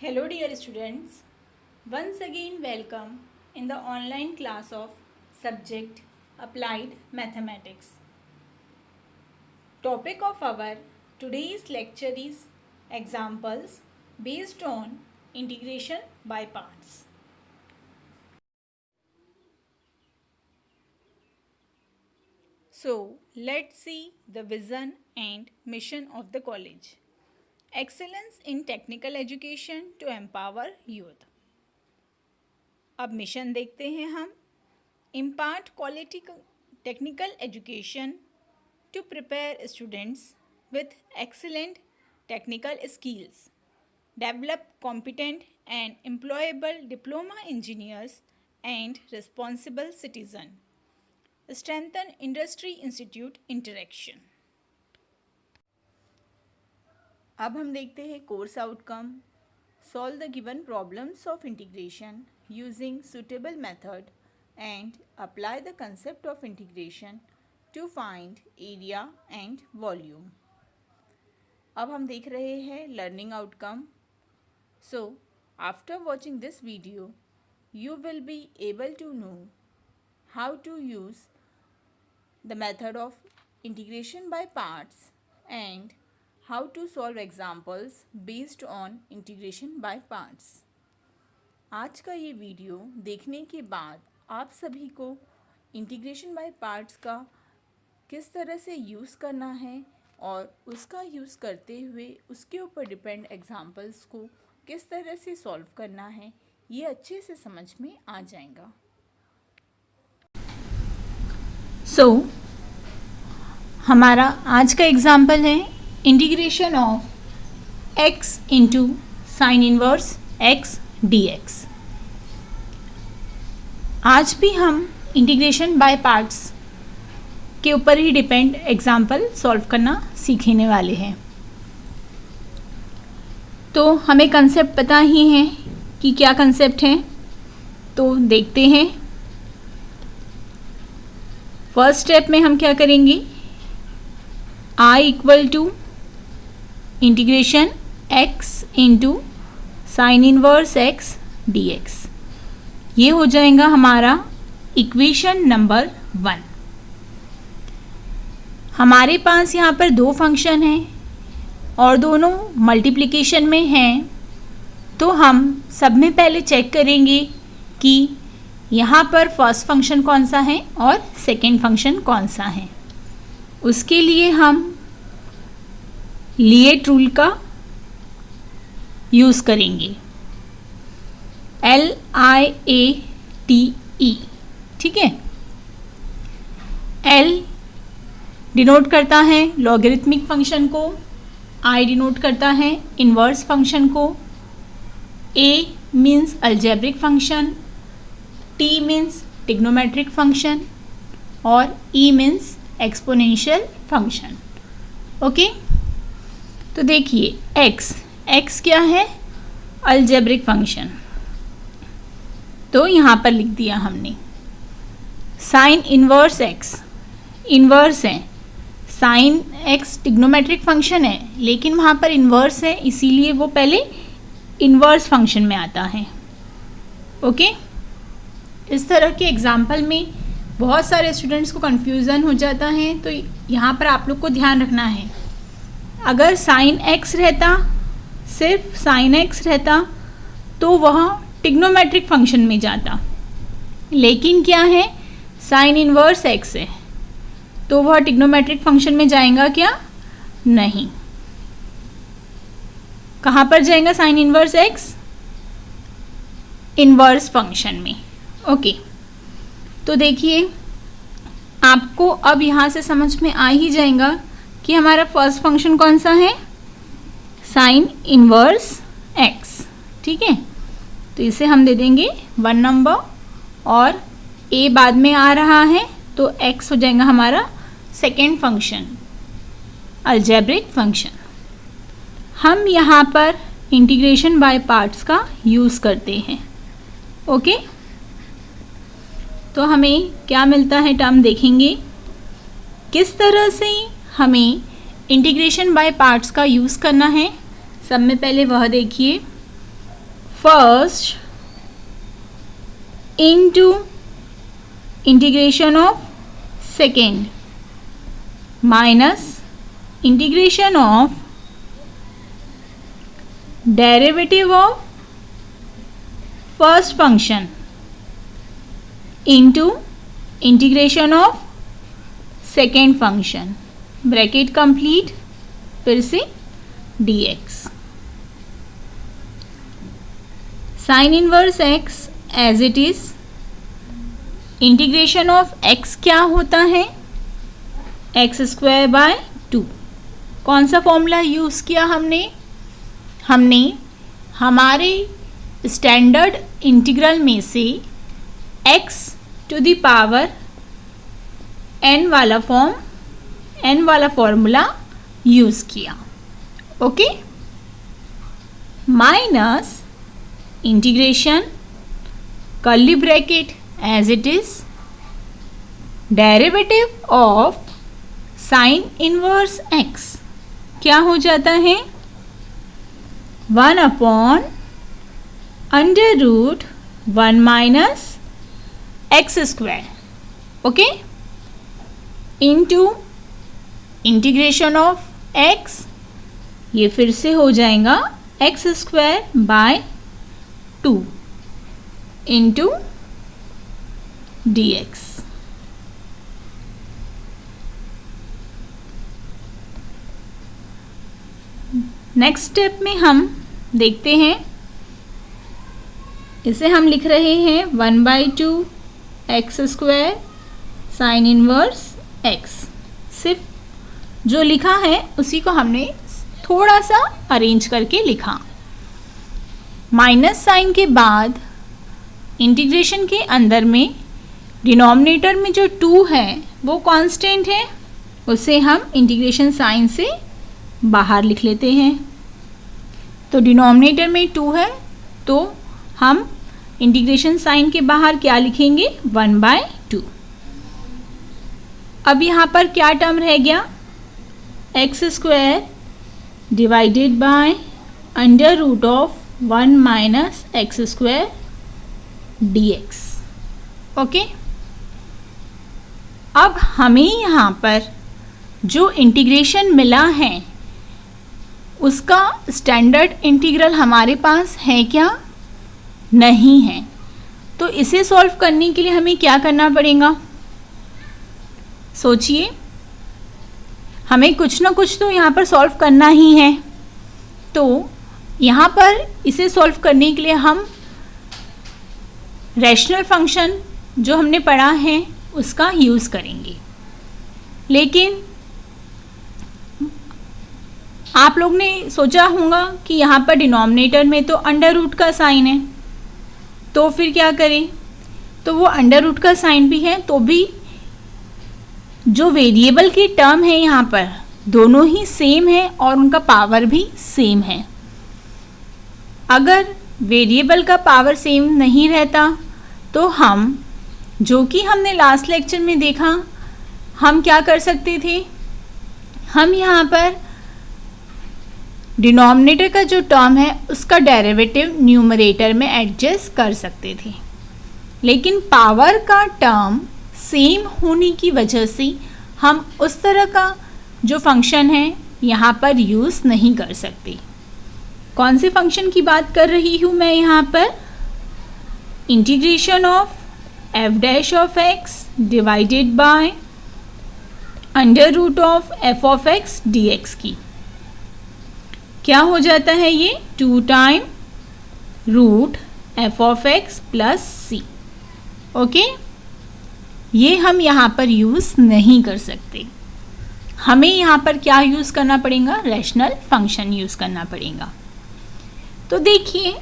Hello dear students, once again welcome in the online class of subject Applied Mathematics. Topic of our today's lecture is examples based on integration by parts. So let's see the vision and mission of the college. Excellence in technical education to empower youth. अब mission देखते हैं हम. Impart quality technical education to prepare students with excellent technical skills. Develop competent and employable diploma engineers and responsible citizen. Strengthen industry institute interaction. अब हम देखते हैं course outcome. Solve the given problems of integration using suitable method and apply the concept of integration to find area and volume. अब हम देख रहे हैं learning outcome. So, after watching this video, you will be able to know how to use the method of integration by parts and how to solve examples based on integration by parts. आज का ये video देखने के बाद आप सभी को integration by parts का किस तरह से यूज़ करना है और उसका यूज़ करते हुए उसके ऊपर डिपेंड एग्जाम्पल्स को किस तरह से सॉल्व करना है ये अच्छे से समझ में आ जाएगा. हमारा आज का एग्जाम्पल है integration of x into sine inverse x dx. आज भी हम इंटीग्रेशन बाय पार्ट्स के ऊपर ही डिपेंड एग्जाम्पल सॉल्व करना सीखने वाले हैं. तो हमें कंसेप्ट पता ही है कि क्या कंसेप्ट है, तो देखते हैं. फर्स्ट स्टेप में हम क्या करेंगे, I equal to integration x into sine inverse x dx. ये हो जाएगा हमारा इक्वेशन नंबर 1. हमारे पास यहाँ पर दो फंक्शन हैं और दोनों मल्टीप्लिकेशन में हैं, तो हम सब में पहले चेक करेंगे कि यहाँ पर फर्स्ट फंक्शन कौन सा है और सेकंड फंक्शन कौन सा है. उसके लिए हम लिएट रूल का यूज़ करेंगे. LIATE, ठीक है. L डिनोट करता है लॉगरिथमिक फंक्शन को, I डिनोट करता है इन्वर्स फंक्शन को, A means algebraic function, T means trigonometric function और E means exponential function. Okay, तो देखिए x क्या है, अलजेब्रिक फंक्शन, तो यहाँ पर लिख दिया हमने. साइन इन्वर्स x इन्वर्स है, साइन x ट्रिग्नोमेट्रिक फंक्शन है लेकिन वहाँ पर इन्वर्स है इसीलिए वो पहले इन्वर्स फंक्शन में आता है. ओके, इस तरह के एग्जाम्पल में बहुत सारे स्टूडेंट्स को कन्फ्यूज़न हो जाता है, तो यहाँ पर आप लोग को ध्यान रखना है. अगर साइन x रहता, सिर्फ साइन x रहता, तो वह ट्रिग्नोमेट्रिक फंक्शन में जाता. लेकिन क्या है, साइन इन्वर्स x है तो वह ट्रिग्नोमेट्रिक फंक्शन में जाएगा क्या, नहीं. कहाँ पर जाएगा sign inverse x, inverse function में. ओके, तो देखिए आपको अब यहाँ से समझ में आ ही जाएगा कि हमारा फर्स्ट फंक्शन कौन सा है, साइन इन्वर्स x. ठीक है, तो इसे हम दे देंगे 1 नंबर और a बाद में आ रहा है तो x हो जाएगा हमारा सेकेंड फंक्शन, अलजेब्रिक फंक्शन. हम यहाँ पर इंटीग्रेशन बाय पार्ट्स का यूज़ करते हैं. ओके, तो हमें क्या मिलता है टर्म देखेंगे. किस तरह से हमें इंटीग्रेशन बाय पार्ट्स का यूज़ करना है, सब में पहले वह देखिए. First into integration of second minus integration of derivative of first function into integration of second function, bracket complete, फिर से dx sine inverse x as it is, integration of x क्या होता है, x²/2। कौन सा फॉर्मूला यूज़ किया हमने हमारे स्टैंडर्ड इंटीग्रल में से x⁴ n वाला फॉर्मूला यूज़ किया, okay. Minus integration curly bracket as it is derivative of sine inverse x क्या हो जाता है, 1/√1 - x², okay, into integration of x, ये फिर से हो जाएगा x²/2 into dx। Next step में हम देखते हैं, इसे हम लिख रहे हैं 1/2 x² साइन इनवर्स x। सिर्फ जो लिखा है उसी को हमने थोड़ा सा अरेंज करके लिखा। माइनस साइन के बाद इंटीग्रेशन के अंदर में डिनोमिनेटर में जो 2 है वो कांस्टेंट है, उसे हम इंटीग्रेशन साइन से बाहर लिख लेते हैं। तो डिनोमिनेटर में 2 है तो हम इंटीग्रेशन साइन के बाहर क्या लिखेंगे, 1/2। अब यहाँ पर क्या टर्म रह गया, x² divided by √1 - x² dx, okay. अब हमें यहाँ पर जो इंटीग्रेशन मिला है उसका स्टैंडर्ड इंटीग्रल हमारे पास है क्या, नहीं है। तो इसे सॉल्व करने के लिए हमें क्या करना पड़ेगा, सोचिए, हमें कुछ ना कुछ तो यहाँ पर सॉल्व करना ही है। तो यहाँ पर इसे सॉल्व करने के लिए हम रैशनल फंक्शन जो हमने पढ़ा है उसका यूज़ करेंगे। लेकिन आप लोग ने सोचा होगा कि यहाँ पर डिनोमिनेटर में तो अंडर रूट का साइन है, तो फिर क्या करें, तो वो अंडर रूट का साइन भी है तो भी जो वेरिएबल की टर्म है यहाँ पर दोनों ही सेम है और उनका पावर भी सेम है। अगर वेरिएबल का पावर सेम नहीं रहता तो हम, जो कि हमने लास्ट लेक्चर में देखा, हम क्या कर सकते थे, हम यहाँ पर डिनोमिनेटर का जो टर्म है उसका डेरिवेटिव न्यूमरेटर में एडजस्ट कर सकते थे। लेकिन पावर का टर्म सेम होने की वजह से हम उस तरह का जो फंक्शन है यहाँ पर यूज़ नहीं कर सकते। कौन से फंक्शन की बात कर रही हूँ मैं यहाँ पर, integration of f' divided by √f(x) dx की। क्या हो जाता है ये, 2 टाइम √f(x) + c, ओके। ये हम यहाँ पर यूज़ नहीं कर सकते, हमें यहाँ पर क्या यूज़ करना पड़ेगा, रैशनल फंक्शन यूज़ करना पड़ेगा। तो देखिए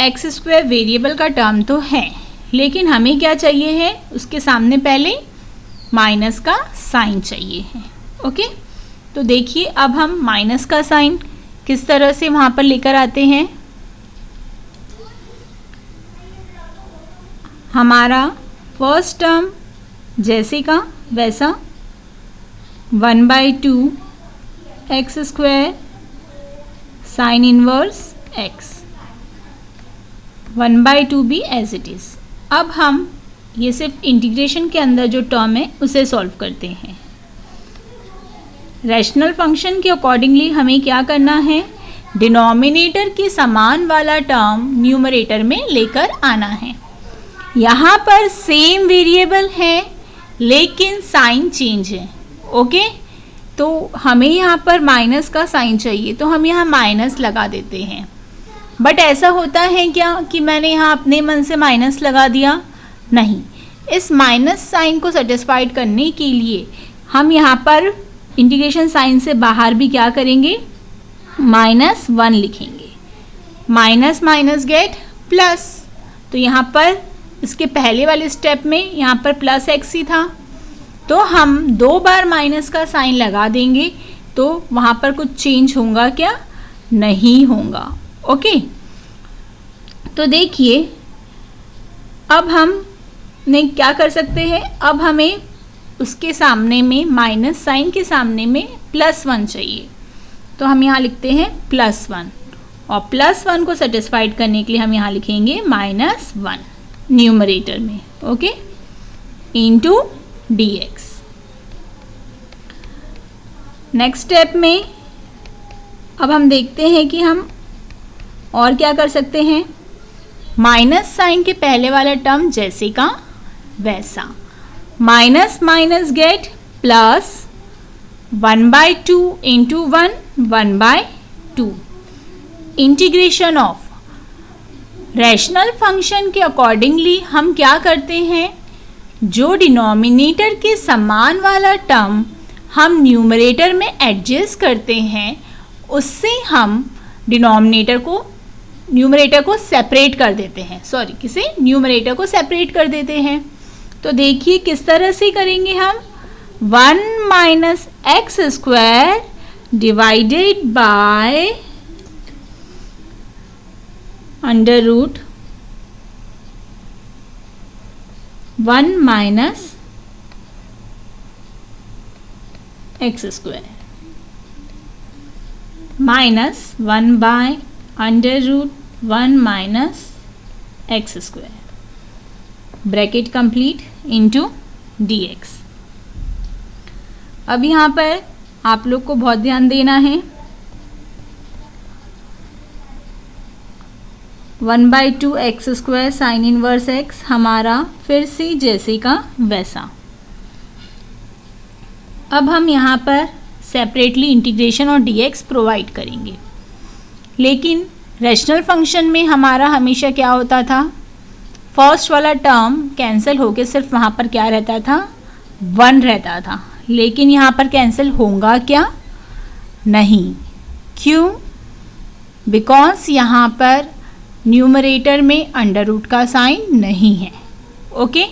x² वेरिएबल का टर्म तो है, लेकिन हमें क्या चाहिए है, उसके सामने पहले माइनस का साइन चाहिए है, ओके। तो देखिए अब हम माइनस का साइन किस तरह से वहाँ पर लेकर आते हैं, हमारा फर्स्ट टर्म जैसे का वैसा 1/2 x² साइन इनवर्स x, 1/2 भी एज इट इज़। अब हम ये सिर्फ इंटीग्रेशन के अंदर जो टर्म है उसे सॉल्व करते हैं। रैशनल फंक्शन के अकॉर्डिंगली हमें क्या करना है, डिनोमिनेटर के समान वाला टर्म न्यूमरेटर में लेकर आना है। यहाँ पर सेम वेरिएबल है लेकिन साइन चेंज है। ओके, तो हमें यहाँ पर माइनस का साइन चाहिए तो हम यहाँ माइनस लगा देते हैं। बट ऐसा होता है क्या कि मैंने यहाँ अपने मन से माइनस लगा दिया? नहीं, इस माइनस साइन को सेटिस्फाइड करने के लिए हम यहाँ पर इंटीग्रेशन साइन से बाहर भी क्या करेंगे, -1 लिखेंगे। माइनस माइनस गेट प्लस, तो यहाँ पर इसके पहले वाले स्टेप में यहाँ पर +x ही था, तो हम 2 बार माइनस का साइन लगा देंगे तो वहाँ पर कुछ चेंज होगा क्या? नहीं होगा। ओके, तो देखिए अब हम ने क्या कर सकते हैं, अब हमें उसके सामने में माइनस साइन के सामने में +1 चाहिए, तो हम यहाँ लिखते हैं +1 और +1 को सेटिस्फाइड करने के लिए हम यहाँ लिखेंगे -1 न्यूमरेटर में। Okay, into dx। Next step में अब हम देखते हैं कि हम और क्या कर सकते हैं। माइनस साइन के पहले वाला टर्म जैसे का वैसा, minus minus gate plus 1/2 into 1/2 integration of. Rational function के अकॉर्डिंगली हम क्या करते हैं, जो डिनोमिनेटर के समान वाला टर्म हम न्यूमरेटर में एडजस्ट करते हैं उससे हम न्यूमरेटर को सेपरेट कर देते हैं। न्यूमरेटर को सेपरेट कर देते हैं। तो देखिए किस तरह से करेंगे हम, 1 - x² divided by √1 - x² -1/√1 - x², bracket complete, into dx। अब यहाँ पर आप लोग को बहुत ध्यान देना है, 1/2 x² साइन इनवर्स x हमारा फिर से जैसे का वैसा। अब हम यहाँ पर सेपरेटली इंटीग्रेशन और dx प्रोवाइड करेंगे, लेकिन रैशनल फंक्शन में हमारा हमेशा क्या होता था, फर्स्ट वाला टर्म कैंसिल होके सिर्फ वहाँ पर क्या रहता था, 1 रहता था। लेकिन यहाँ पर कैंसिल होगा क्या? नहीं। क्यों? बिकॉज यहाँ पर न्यूमरेटर में √, का साइन नहीं है। ओके,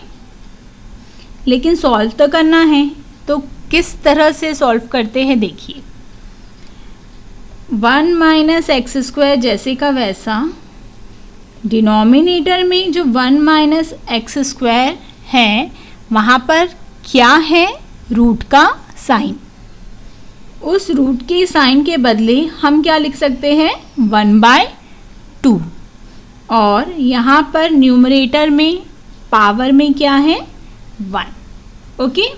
लेकिन सॉल्व तो करना है, तो किस तरह से सॉल्व करते हैं देखिए। 1 - x² जैसे का वैसा, डिनोमिनेटर में जो 1 - x² है वहाँ पर क्या है, रूट का साइन। उस रूट के साइन के बदले हम क्या लिख सकते हैं, 1/2। और यहाँ पर न्यूमरेटर में पावर में क्या है, 1। ओके,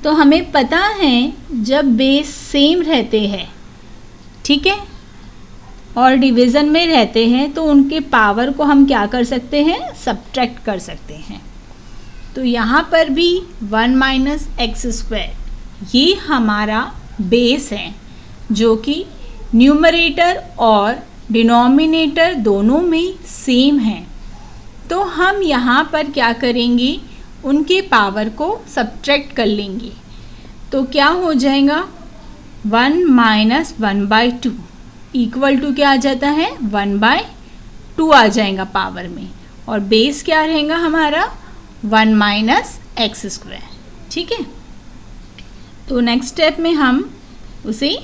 तो हमें पता है जब बेस सेम रहते हैं, ठीक है, और डिवीज़न में रहते हैं तो उनके पावर को हम क्या कर सकते हैं, सब्ट्रैक्ट कर सकते हैं। तो यहाँ पर भी 1 - x² ये हमारा बेस है जो कि न्यूमरेटर और डिनोमिनेटर दोनों में सेम है। तो हम यहाँ पर क्या करेंगे, उनके पावर को सब्ट्रैक्ट कर लेंगे। तो क्या हो जाएगा, 1 - 1/2 इक्वल टू क्या आ जाता है, 1/2 आ जाएगा पावर में, और बेस क्या रहेगा हमारा, 1 - x²। ठीक है, तो नेक्स्ट स्टेप में हम उसे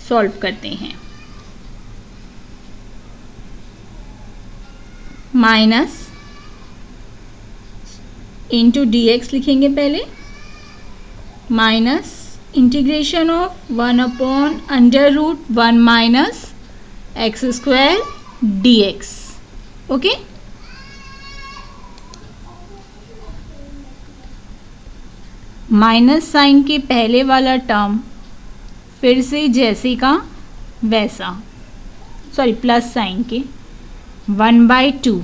सॉल्व करते हैं। माइनस इंटू dx लिखेंगे पहले, minus integration of 1/√1 - x² dx। Okay. Minus sine के पहले वाला टर्म फिर से जैसे का वैसा, सॉरी प्लस साइन के 1/2,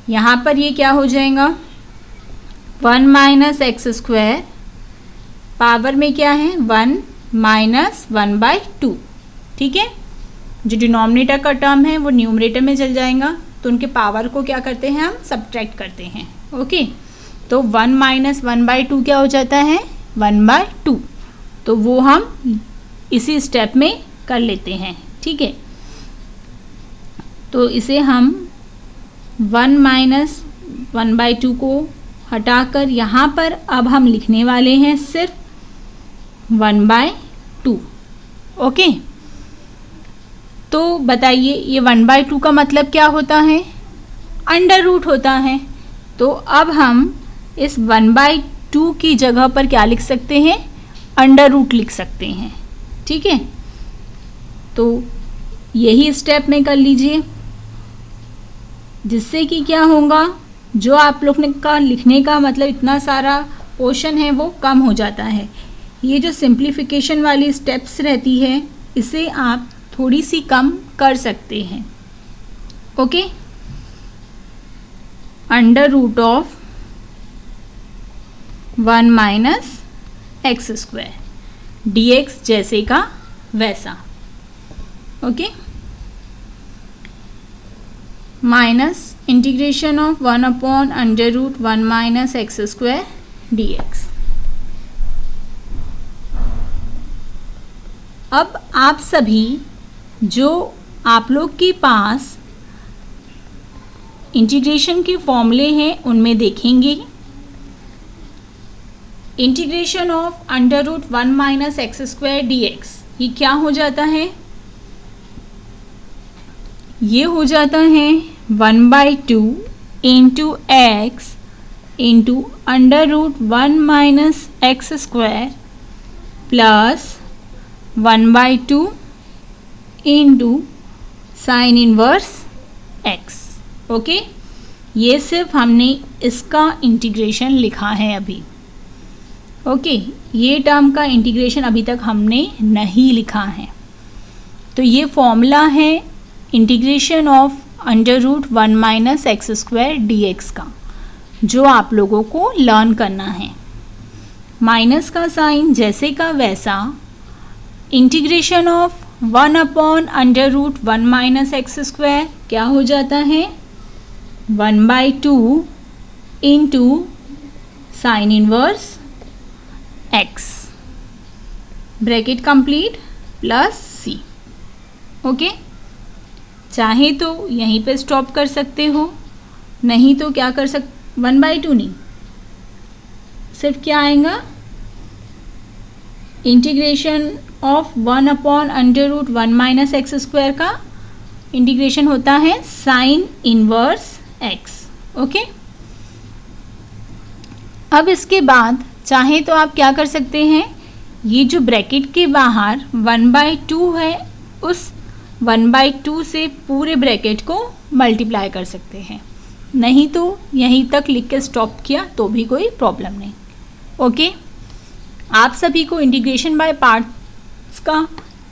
यहाँ पर ये क्या हो जाएगा 1 माइनस एक्स स्क्वायर, पावर में क्या है 1 माइनस 1/2, ठीक है। जो डिनोमिनेटर का टर्म है वो न्यूमरेटर में चल जाएगा, तो उनके पावर को क्या करते हैं हम सब्ट्रैक्ट करते हैं, ओके। तो 1 माइनस 1/2 क्या हो जाता है 1/2, तो वो हम इसी स्टेप में कर लेते हैं, ठीक है। तो इसे हम 1 माइनस 1/2 को हटाकर यहाँ पर अब हम लिखने वाले हैं सिर्फ 1/2, ओके। तो बताइए ये 1/2 का मतलब क्या होता है, अंडर रूट होता है। तो अब हम इस 1/2 की जगह पर क्या लिख सकते हैं, अंडर रूट लिख सकते हैं, ठीक है। तो यही स्टेप में कर लीजिए, जिससे कि क्या होगा, जो आप लोग ने का लिखने का मतलब इतना सारा पोर्शन है वो कम हो जाता है। ये जो सिंप्लीफिकेशन वाली स्टेप्स रहती है इसे आप थोड़ी सी कम कर सकते हैं, okay. Under root of 1 minus x square dx जैसे का वैसा, okay. Minus integration of 1/√1 minus x square dx। अब आप सभी जो आप लोग के पास इंटीग्रेशन के फॉर्मूले हैं उनमें देखेंगे, integration of √1 minus x square dx ये क्या हो जाता है, ये हो जाता है 1/2 into x into √1 minus x square plus 1/2 into sine inverse x, okay. ये सिर्फ हमने इसका इंटीग्रेशन लिखा है अभी, ओके। ये टर्म का इंटीग्रेशन अभी तक हमने नहीं लिखा है। तो ये फॉर्मूला है integration of √1 minus x square dx का, जो आप लोगों को लर्न करना है। माइनस का साइन जैसे का वैसा, integration of 1/√1 minus x square क्या हो जाता है 1/2 into sine inverse x, bracket complete plus C, okay. चाहे तो यहीं पे स्टॉप कर सकते हो, नहीं तो क्या कर 1/2 नहीं, सिर्फ क्या आएगा integration of 1/√1 minus x square का इंटीग्रेशन होता है साइन इनवर्स एक्स, ओके। अब इसके बाद चाहे तो आप क्या कर सकते हैं, ये जो ब्रैकेट के बाहर 1/2 है उस 1/2 से पूरे ब्रैकेट को मल्टीप्लाई कर सकते हैं, नहीं तो यहीं तक लिख के स्टॉप किया तो भी कोई प्रॉब्लम नहीं, ओके। आप सभी को इंटीग्रेशन बाय पार्ट्स का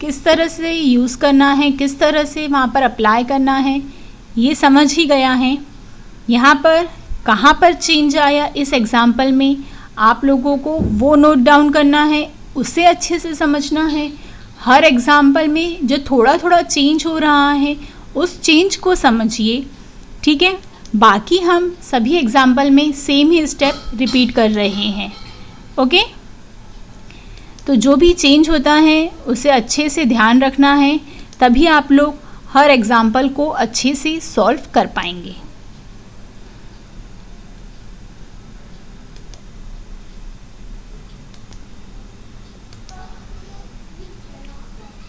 किस तरह से यूज़ करना है, किस तरह से वहाँ पर अप्लाई करना है, ये समझ ही गया है। यहाँ पर कहाँ पर चेंज आया इस एग्जाम्पल में आप लोगों को वो नोट डाउन करना है, उसे अच्छे से समझना है। हर एग्जाम्पल में जो थोड़ा थोड़ा चेंज हो रहा है उस चेंज को समझिए, ठीक है। बाकी हम सभी एग्जाम्पल में सेम ही स्टेप रिपीट कर रहे हैं, ओके। तो जो भी चेंज होता है उसे अच्छे से ध्यान रखना है, तभी आप लोग हर एग्जाम्पल को अच्छे से सॉल्व कर पाएंगे।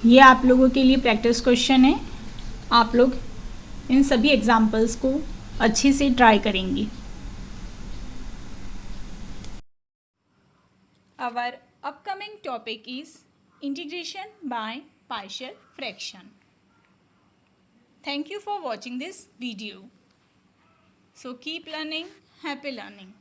ये आप लोगों के लिए प्रैक्टिस क्वेश्चन है, आप लोग इन सभी एग्जाम्पल्स को अच्छे से ट्राई करेंगे। Our upcoming topic is integration by partial fraction. Thank you for watching this video. So keep learning, happy learning.